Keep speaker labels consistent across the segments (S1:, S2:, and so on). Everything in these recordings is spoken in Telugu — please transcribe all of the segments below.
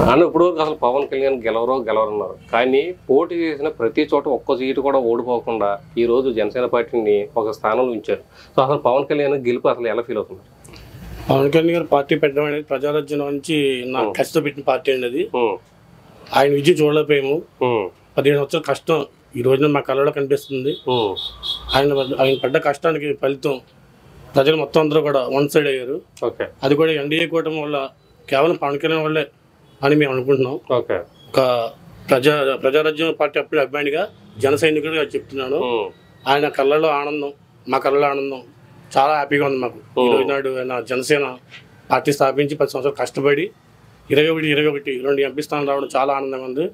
S1: అని ఇప్పుడు అసలు పవన్ కళ్యాణ్ గెలవరన్నారు. కానీ పోటీ చేసిన ప్రతి చోట ఒక్క సీటు కూడా ఓడిపోకుండా ఈ రోజు జనసేన పార్టీని ఒక స్థానంలో ఉంచారు. సో అసలు పవన్ కళ్యాణ్ గెలుపు అసలు ఎలా ఫీల్ అవుతున్నారు?
S2: పవన్ కళ్యాణ్ గారు పార్టీ పెట్టడం అనేది ప్రజారాజ్యం నుంచి నాకు కష్టం పెట్టిన పార్టీ అండి అది. ఆయన విజయం చూడలేకపోయాము. 15 సంవత్సరాల కష్టం ఈ రోజున మా కళ్ళలో కనిపిస్తుంది. ఆయన పడ్డ కష్టానికి ఫలితం ప్రజలు మొత్తం అందరూ కూడా వన్ సైడ్ అయ్యారు. అది కూడా ఎన్డీఏ కూటమి వల్ల కేవలం పవన్ కళ్యాణ్ వల్లే అని మేము అనుకుంటున్నాం. ఒక ప్రజారాజ్యం పార్టీ అప్పుడు అభిమానిగా జన సైనికుడిగా చెప్తున్నాను. ఆయన కళ్ళలో ఆనందం, మా కళ్ళలో ఆనందం చాలా హ్యాపీగా ఉంది మాకు. ఈ రోజు నాడు ఆయన జనసేన పార్టీ స్థాపించి 10 సంవత్సరాలు కష్టపడి 21 ఎంపీ స్థానం రావడం చాలా ఆనందంగా ఉంది.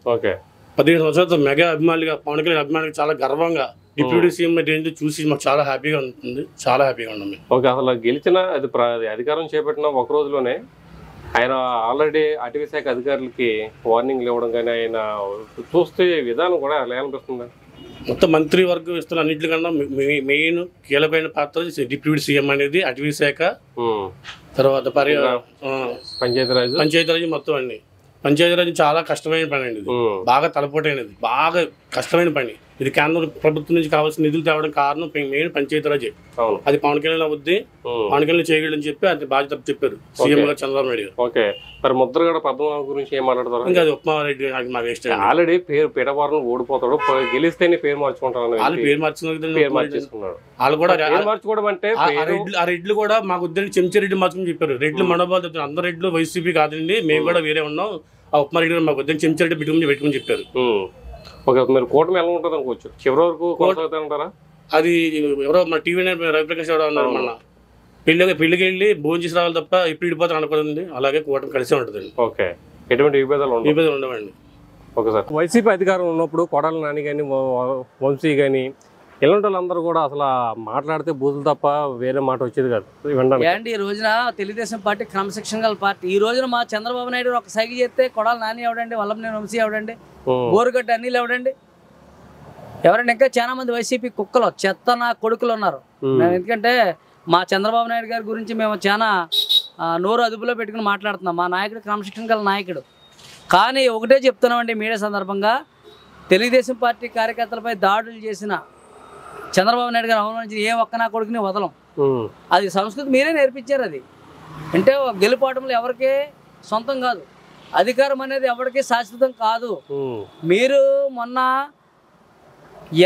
S2: 15 సంవత్సరాలతో మెగా అభిమానులుగా పవన్ కళ్యాణ్ అభిమానులు చాలా గర్వంగా డిప్యూటీ సీఎం రేంజ్ చూసి మాకు చాలా హ్యాపీగా ఉంటుంది. చాలా హ్యాపీగా ఉన్నాం మేము.
S1: అసలు గెలిచిన అధికారం చేపట్టిన ఒక రోజులోనే ఆయన ఆల్రెడీ అటవీ శాఖ అధికారులకి వార్నింగ్లు ఇవ్వడం కానీ ఆయన చూస్తే విధానం కూడా అలా అనిపిస్తుంది.
S2: మొత్తం మంత్రివర్గం ఇస్తున్న అన్నింటికన్నా మెయిన్ కీలకమైన పాత్ర డిప్యూటీ సీఎం అనేది అటవీ శాఖ, తర్వాత పంచాయతీరాజ్ మొత్తం అన్ని. పంచాయతీరాజ్ చాలా కష్టమైన పని అండి. ఇది బాగా తలపోటైనది, బాగా కష్టమైన పని. ఇది కేంద్ర ప్రభుత్వం నుంచి కావాల్సిన నిధులు తేవడం కారణం మెయిన్ పంచాయతీరాజే. అది పవన్ కళ్యాణ్ అవుద్ది, పవన్ కళ్యాణ్ చేయగలని చెప్పి అది బాధ్యత చెప్పారు సీఎం గారు చంద్రబాబు నాయుడు గారు.
S1: మరి ముద్రగడ పద్మనాభం గురించి ఏం మాట్లాడతారు?
S2: ఇంకా అది ఉప్మారెడ్డి మా వేస్ట్.
S1: ఆల్రెడీ పేటవారం ఓడిపోతాడు, గెలిస్తేనే పేరు మార్చుకుంటారు.
S2: వాళ్ళు పేరు మార్చుకున్నారు. వాళ్ళు కూడా
S1: మార్చుకోవడం అంటే
S2: ఆ రెడ్లు కూడా మాకు ఉద్యోగం చెంచారెడ్డి మార్చుకుని చెప్పారు. రెడ్లు మనోబాధ అందరు రెడ్లు వైసీపీ కాదండి, మేము కూడా వేరే ఉన్నాం. ఆ ఉప్మారెడ్డి గారు మాకు ఉద్యోగం చెంచారెడ్డి పెట్టుకుని చెప్పారు.
S1: మీరు కూటమి ఎలా ఉంటుంది అనుకోవచ్చు, చివరి వరకు కొనసాగుతారంటారా?
S2: అది ఎవరో మన టీవీ రవిప్రకాష్ ఎవరో అన్నారు, మన పెళ్లికి వెళ్ళి భోజనం చేసి రావాలి తప్ప ఇప్పుడు విడిపోతారు అనుకోండి. అలాగే కూటమి కలిసే ఉంటుంది.
S1: ఎటువంటి విభేదాలు
S2: ఉండవండి.
S1: వైసీపీ అధికారం ఉన్నప్పుడు కొడాల నాని కానీ వంశీ కానీ ఇలాంటి వాళ్ళందరూ కూడా అసలు మాట్లాడితే బూతులు తప్ప వేరే మాట వచ్చేది కాదు.
S3: ఈ రోజున తెలుగుదేశం పార్టీ క్రమశిక్షణ గల పార్టీ. ఈ రోజున మా చంద్రబాబు నాయుడు ఒక సైకి చేస్తే కొడాల నాని ఎవడండి, వల్లభనేని వంశీ ఎవడండి, బోరుగడ్డ అనిల్ ఎవడండి, ఎవరండి? ఇంకా చాలా మంది వైసీపీ కుక్కలు చెత్త నా కొడుకులు ఉన్నారు. ఎందుకంటే మా చంద్రబాబు నాయుడు గారి గురించి మేము చాలా నోరు అదుపులో పెట్టుకుని మాట్లాడుతున్నాం. మా నాయకుడు క్రమశిక్షణ గల నాయకుడు. కానీ ఒకటే చెప్తున్నామండి మీడియా సందర్భంగా, తెలుగుదేశం పార్టీ కార్యకర్తలపై దాడులు చేసిన చంద్రబాబు నాయుడు గారు అవమానించిన ఏ ఒక్క నా కొడుకుని వదలం. అది సంస్కృతి మీరే నేర్పించారు. అది అంటే గెలుపోవటంలో ఎవరికే సొంతం కాదు, అధికారం అనేది ఎవరికీ శాశ్వతం కాదు. మీరు మొన్న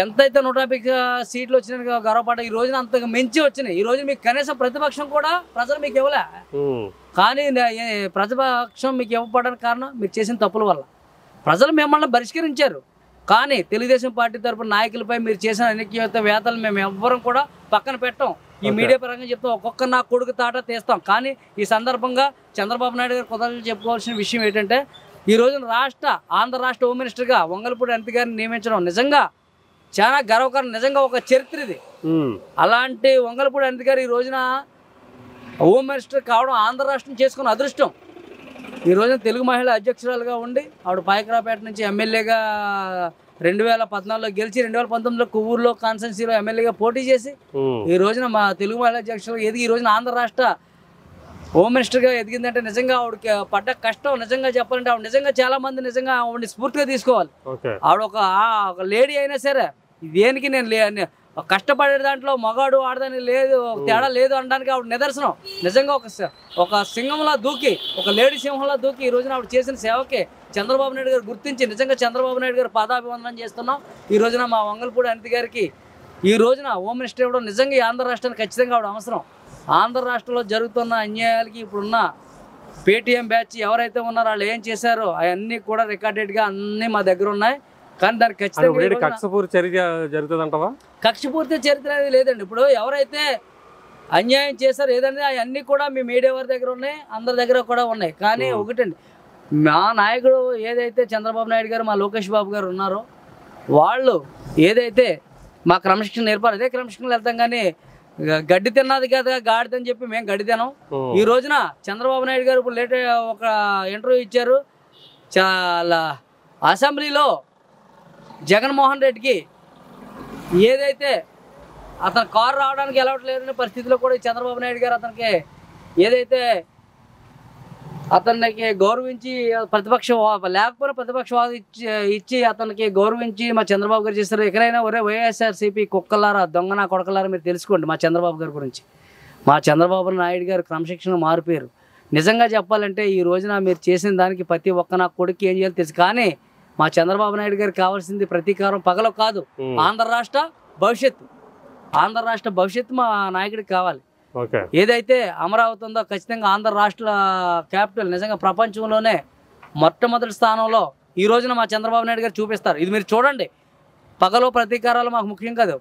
S3: ఎంతైతే 150 సీట్లు వచ్చినా గర్వపడ్డ, ఈ రోజున అంతగా మించి వచ్చినాయి. ఈ రోజు మీకు కనీసం ప్రతిపక్షం కూడా ప్రజలు మీకు ఇవ్వలే. కానీ ప్రతిపక్షం మీకు ఇవ్వడానికి కారణం మీరు చేసిన తప్పుల వల్ల. ప్రజలు మిమ్మల్ని బహిష్కరించారు. కానీ తెలుగుదేశం పార్టీ తరపున నాయకులపై మీరు చేసిన అనిశ్చిత వేతలు మేము ఎవ్వరం కూడా పక్కన పెట్టాం. ఈ మీడియా పరంగా చెప్తాం, ఒక్కొక్క నా కొడుకు తాట తీస్తాం. కానీ ఈ సందర్భంగా చంద్రబాబు నాయుడు గారు కొత్తగా చెప్పుకోవాల్సిన విషయం ఏంటంటే, ఈ రోజున ఆంధ్ర రాష్ట్ర హోమ్ మినిస్టర్గా వంగలపూడి అనిత గారిని నియమించడం నిజంగా చాలా గర్వకారం. నిజంగా ఒక చరిత్ర ఇది. అలాంటి వంగలపూడి అనిత గారు ఈ రోజున హోమ్ మినిస్టర్ కావడం ఆంధ్ర రాష్ట్రం చేసుకున్న అదృష్టం. ఈ రోజున తెలుగు మహిళా అధ్యక్షురాలుగా ఉండి ఆవిడ పాయకరాపేట నుంచి ఎమ్మెల్యేగా 2014లో గెలిచి 2019లో కొవ్వూరులో కాన్స్టిట్యున్సీలో ఎమ్మెల్యేగా పోటీ చేసి ఈ రోజున మా తెలుగు మహిళా అధ్యక్షులు ఎదిగి ఈ రోజున ఆంధ్ర రాష్ట్ర హోమ్ మినిస్టర్గా ఎదిగిందంటే నిజంగా ఆవిడకి పడ్డ కష్టం నిజంగా చెప్పాలంటే ఆవిడ నిజంగా చాలా మంది నిజంగా ఆవిడని స్ఫూర్తిగా తీసుకోవాలి. ఆవిడ ఒక లేడీ అయినా సరే దేనికి నేను కష్టపడే దాంట్లో మగాడు ఆడదని లేదు, తేడా లేదు అనడానికి ఆవిడ నిదర్శనం. నిజంగా ఒక సింహంలా దూకి, ఒక లేడీ సింహంలా దూకి ఈ రోజున ఆవిడ చేసిన సేవకి చంద్రబాబు నాయుడు గారు గుర్తించి నిజంగా చంద్రబాబు నాయుడు గారు పాదాభివందనం చేస్తున్నాం. ఈ రోజున మా వంగలపూడి అనిత గారికి ఈ రోజున హోమ్ మినిస్టర్ ఇవ్వడం నిజంగా ఈ ఆంధ్ర రాష్ట్రానికి ఖచ్చితంగా ఆవిడ అవసరం. ఆంధ్ర రాష్ట్రంలో జరుగుతున్న అన్యాయాలకి ఇప్పుడున్న పేటీఎం బ్యాచ్ ఎవరైతే ఉన్నారో వాళ్ళు ఏం చేశారో అవన్నీ కూడా రికార్డెడ్గా అన్నీ మా దగ్గర ఉన్నాయి. కానీ దానికి ఖచ్చితంగా
S1: కక్షపూర్తి చర్య జరుగుతుందంటావా?
S3: కక్షపూర్తి చరిత్ర అనేది లేదండి. ఇప్పుడు ఎవరైతే అన్యాయం చేశారో ఏదైనా అవన్నీ కూడా మీ మీడియా వారి దగ్గర ఉన్నాయి, అందరి దగ్గర కూడా ఉన్నాయి. కానీ ఒకటండి, మా నాయకుడు ఏదైతే చంద్రబాబు నాయుడు గారు, మా లోకేష్ బాబు గారు ఉన్నారో వాళ్ళు ఏదైతే మా క్రమశిక్షణ నేర్పారు అదే క్రమశిక్షణలో వెళ్తాం. కానీ గడ్డి తిన్నది కదా గాడిదని చెప్పి మేము గడ్డి తినాం. ఈ రోజున చంద్రబాబు నాయుడు గారు ఇప్పుడు ఒక ఇంటర్వ్యూ ఇచ్చారు. చాలా అసెంబ్లీలో జగన్మోహన్ రెడ్డికి ఏదైతే అతను కారు రావడానికి అలవాటు లేదనే పరిస్థితిలో కూడా చంద్రబాబు నాయుడు గారు అతనికి ఏదైతే అతనికి గౌరవించి ప్రతిపక్ష లేకపోయినా ప్రతిపక్ష హోదా ఇచ్చి అతనికి గౌరవించి మా చంద్రబాబు గారు చేస్తారు. ఎక్కడైనా ఒరే వైఎస్ఆర్సీపీ కుక్కలారా దొంగనా కొడకలారా మీరు తెలుసుకోండి మా చంద్రబాబు గారి గురించి. మా చంద్రబాబు నాయుడు గారు క్రమశిక్షణ మారిపోయారు. నిజంగా చెప్పాలంటే ఈ రోజున మీరు చేసిన దానికి ప్రతి ఒక్క నా కొడుకు ఏం చేయాలో తెలుసు. కానీ మా చంద్రబాబు నాయుడు గారికి కావాల్సింది ప్రతీకారం పగలో కాదు, ఆంధ్ర రాష్ట్ర భవిష్యత్తు. ఆంధ్ర రాష్ట్ర భవిష్యత్తు మా నాయకుడికి కావాలి. ఏదైతే అమరావతి ఉందో ఖచ్చితంగా ఆంధ్ర రాష్ట్ర క్యాపిటల్ నిజంగా ప్రపంచంలోనే మొట్టమొదటి స్థానంలో ఈ రోజున మా చంద్రబాబు నాయుడు గారు చూపిస్తారు. ఇది మీరు చూడండి. పగలో ప్రతీకారాలు మాకు ముఖ్యం కాదు.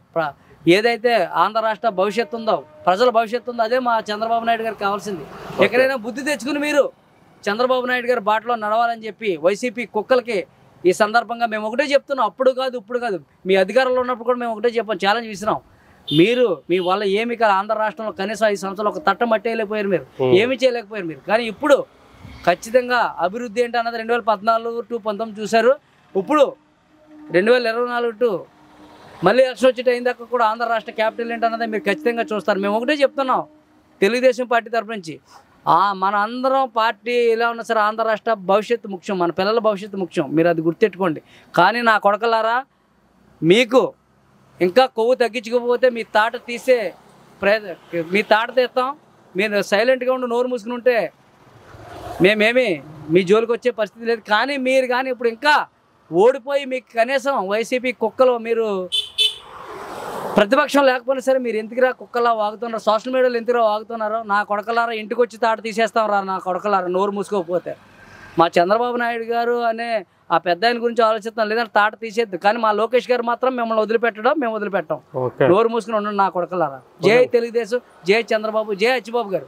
S3: ఏదైతే ఆంధ్ర రాష్ట్ర భవిష్యత్తు ఉందో, ప్రజల భవిష్యత్తు ఉందో అదే మా చంద్రబాబు నాయుడు గారికి కావాల్సింది. ఎక్కడైనా బుద్ధి తెచ్చుకుని మీరు చంద్రబాబు నాయుడు గారి బాటలో నడవాలని చెప్పి వైసీపీ కుక్కలకి ఈ సందర్భంగా మేము ఒకటే చెప్తున్నాం. అప్పుడు కాదు ఇప్పుడు కాదు, మీ అధికారంలో ఉన్నప్పుడు కూడా మేము ఒకటే చెప్పాం, ఛాలెంజ్ విసిరాం. మీరు మీ వల్ల ఏమి కాదు, ఆంధ్ర రాష్ట్రంలో కనీసం 5 సంవత్సరాలు ఒక తట్ట మట్టేయలేకపోయారు, మీరు ఏమి చేయలేకపోయారు మీరు. కానీ ఇప్పుడు ఖచ్చితంగా అభివృద్ధి ఏంటి అన్నది 2014 to 19 చూశారు. ఇప్పుడు 2024 to మళ్ళీ ఎలక్షన్ వచ్చేట అయిందాక కూడా ఆంధ్ర రాష్ట్ర క్యాపిటల్ ఏంటన్నది మీరు ఖచ్చితంగా చూస్తారు. మేము ఒకటే చెప్తున్నాం తెలుగుదేశం పార్టీ తరఫు నుంచి, మన అందరం పార్టీ ఎలా ఉన్నా సరే ఆంధ్ర రాష్ట్ర భవిష్యత్తు ముఖ్యం, మన పిల్లల భవిష్యత్తు ముఖ్యం. మీరు అది గుర్తెట్టుకోండి. కానీ నా కొడకలారా, మీకు ఇంకా కొవ్వు తగ్గించుకోకపోతే మీ తాట తీసే మీ తాట తీస్తాం. మీరు సైలెంట్గా ఉండి నోరు మూసుకుని ఉంటే మేమేమి మీ జోలికి వచ్చే పరిస్థితి లేదు. కానీ మీరు కానీ ఇప్పుడు ఇంకా ఓడిపోయి మీకు కనీసం వైసీపీ కుక్కలు మీరు ప్రతిపక్షం లేకపోయినా సరే మీరు ఎందుకురా కుక్కలా వాగుతున్నారు, సోషల్ మీడియాలో ఎందుకురా వాగుతున్నారో, నా కొడకలారా ఇంటికి వచ్చి తాట తీసేస్తాం రా నా కొడకలారా నోరు మూసుకోకపోతే. మా చంద్రబాబు నాయుడు గారు అనే ఆ పెద్ద ఆయన గురించి ఆలోచిస్తాం, లేదంటే తాట తీసేద్దు. కానీ మా లోకేష్ గారు మాత్రం మిమ్మల్ని వదిలిపెట్టడం మేము వదిలిపెట్టాం. నోరు మూసుకుని ఉండండి నా కొడకలారా. జై తెలుగుదేశం, జై చంద్రబాబు, జై అచ్చిబాబు గారు.